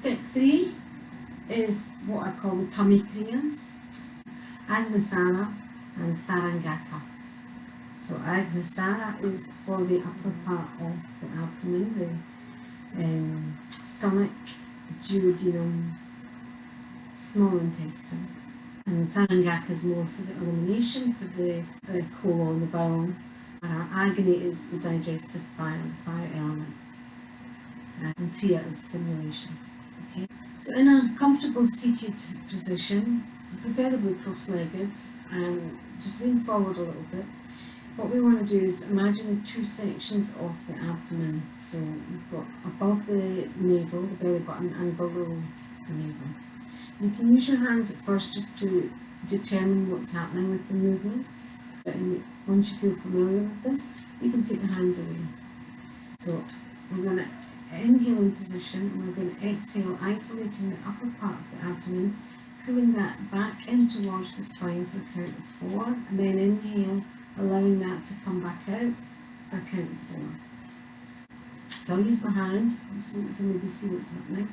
Step 3 is what I call the tummy Kriyas, Agnisara and Tharangaka. So Agnisara is for the upper part of the abdomen, the stomach, duodenum, small intestine. And Tharangaka is more for the elimination, for the colon, the bowel. Agni is the digestive fire, the fire element. And Kriya is stimulation. Okay. So in a comfortable seated position, preferably cross-legged, and just lean forward a little bit. What we want to do is imagine the two sections of the abdomen. So we've got above the navel, the belly button, and below the navel. You can use your hands at first just to determine what's happening with the movements. And once you feel familiar with this, you can take the hands away. So we're going to inhale in position, and we're going to exhale, isolating the upper part of the abdomen, pulling that back in towards the spine for a count of 4, and then inhale, allowing that to come back out for a count of 4. So I'll use my hand so you can maybe see what's happening.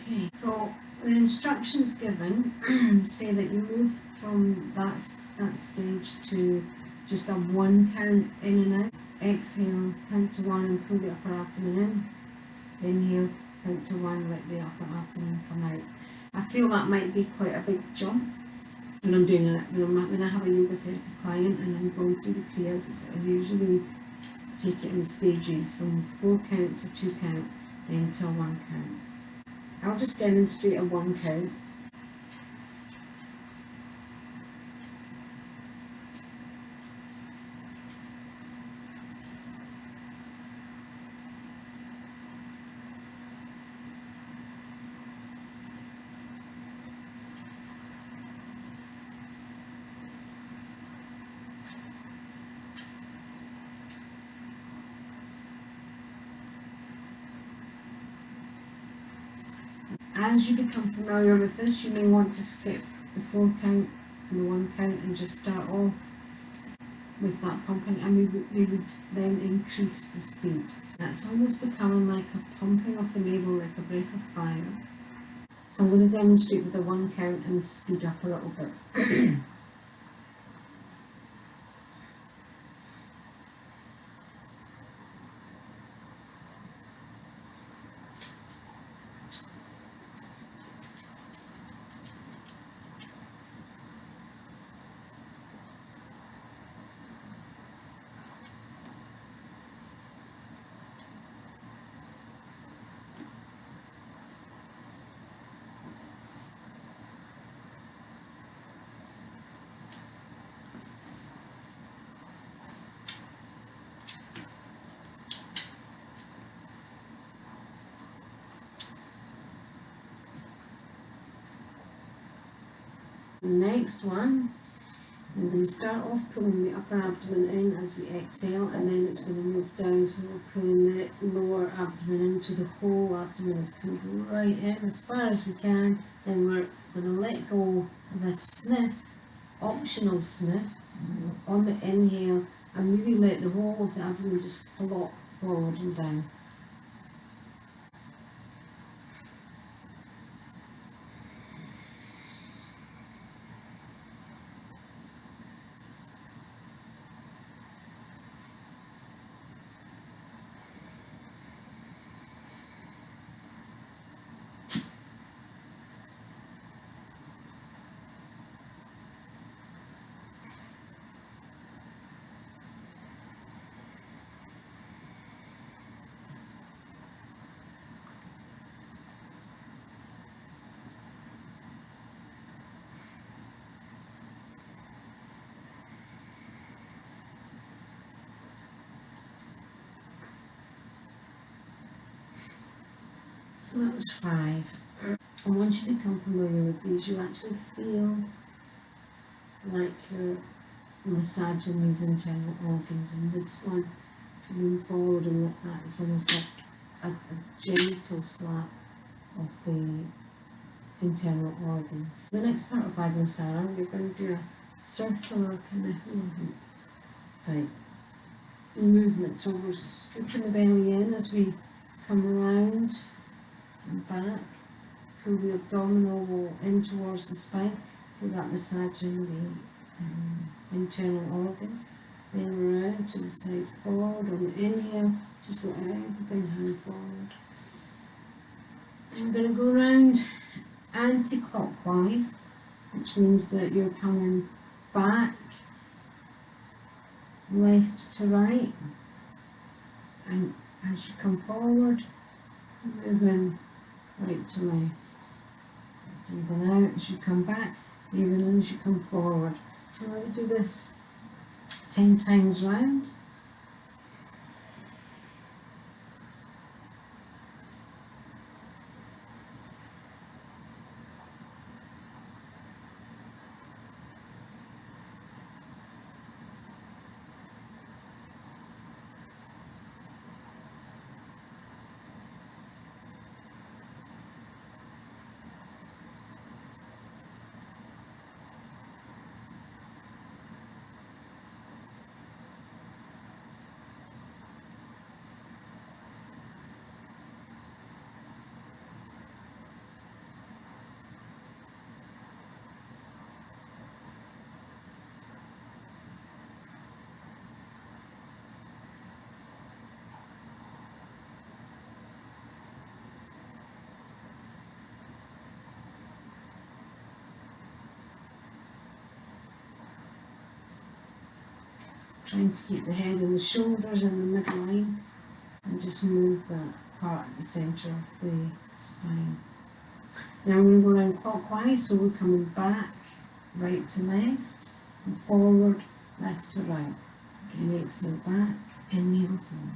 Okay, so the instructions given say that you move from that stage to just a 1 count in and out. Exhale, count to 1 and pull the upper abdomen in. Inhale, count to 1, let the upper abdomen come out. I feel that might be quite a big jump when I'm doing it. When I have a yoga therapy client and I'm going through the Kriyas, I usually take it in stages from 4 count to 2 count, then to a 1 count. I'll just demonstrate a 1 count. As you become familiar with this, you may want to skip the 4 count and the 1 count and just start off with that pumping, and we would then increase the speed. So that's almost becoming like a pumping of the navel, like a breath of fire. So I'm going to demonstrate with the 1 count and speed up a little bit. The next one, we're going to start off pulling the upper abdomen in as we exhale, and then it's going to move down, so we're pulling the lower abdomen in, so the whole abdomen is pulled right in as far as we can. Then we're going to let go of a sniff, optional sniff, on the inhale, and really let the whole of the abdomen just flop forward and down. So that was 5. And once you become familiar with these, you actually feel like you're massaging these internal organs. And this one, if you move forward and like that, it's almost like a gentle slap of the internal organs. The next part of Agnisara, we're going to do a circular kind of hula hoop type movement. So we're scooping the belly in as we come around and back. Pull the abdominal wall in towards the spine. Feel that massaging the internal organs. Then around to the side forward. On the inhale, just let everything hang forward. I'm going to go around anti-clockwise, which means that you're coming back, left to right, and as you come forward, moving right to left. Breathing out as you come back, breathing in as you come forward. So let me do this 10 times round. Trying to keep the head and the shoulders in the midline, and just move that part at the centre of the spine. Now we're going to go around clockwise, so we're coming back, right to left, and forward, left to right. Again, exhale back, inhale forward.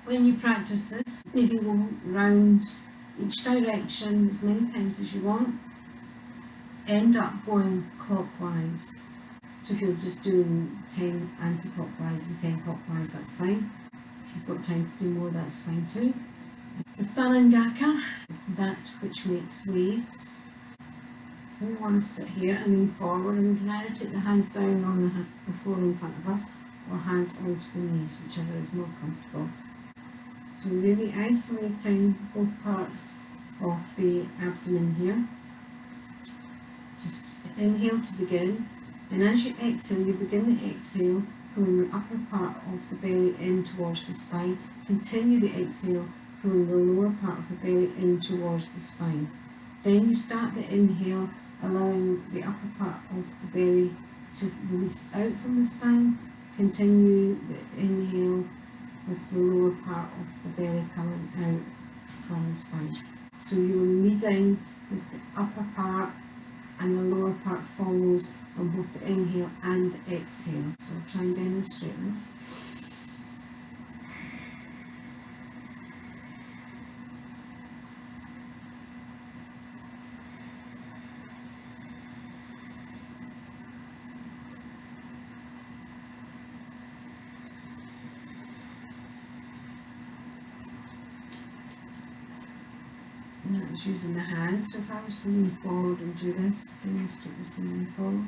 When you practice this, you can go round each direction as many times as you want, end up going clockwise. So if you're just doing 10 anti-clockwise and 10 clockwise, that's fine. If you've got time to do more, that's fine too. So Tharangaka is that which makes waves. So we want to sit here and lean forward, and we can either take the hands down on the floor in front of us, or hands onto the knees, whichever is more comfortable. So really isolating both parts of the abdomen here. Just inhale to begin, and as you exhale, you begin the exhale pulling the upper part of the belly in towards the spine. Continue the exhale pulling the lower part of the belly in towards the spine. Then you start the inhale allowing the upper part of the belly to release out from the spine. Continue the inhale with the lower part of the belly coming out from the spine. So you're leading with the upper part, and the lower part follows from both the inhale and the exhale. So I'll try and demonstrate this. And that was using the hands. So if I was to lean forward and do this, demonstrate this leaning forward.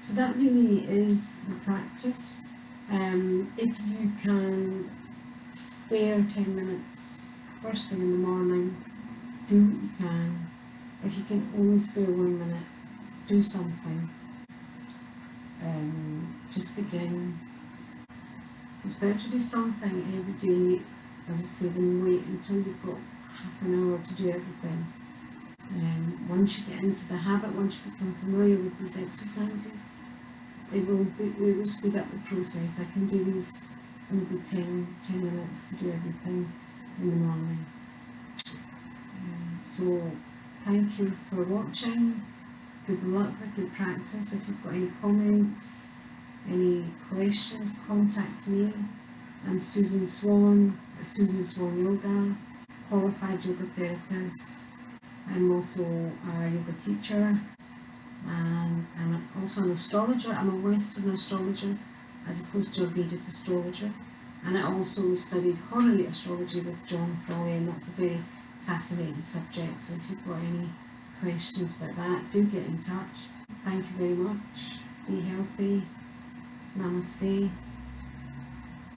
So that really is the practice. If you can spare 10 minutes first thing in the morning, do what you can. If you can only spare 1 minute, do something. Just begin. It's better to do something every day, as I say, than wait until you've got half an hour to do everything. Once you get into the habit, once you become familiar with these exercises, it will speed up the process. I can do these in maybe 10 minutes to do everything in the morning. So thank you for watching. Good luck with your practice. If you've got any comments, any questions, contact me. I'm Susan Swan at Susan Swan Yoga, qualified yoga therapist. I'm also a yoga teacher, and I'm also an astrologer. I'm a Western astrologer as opposed to a Vedic astrologer. And I also studied horary astrology with John Frawley, and that's a very fascinating subject. So if you've got any questions about that, do get in touch. Thank you very much. Be healthy. Namaste.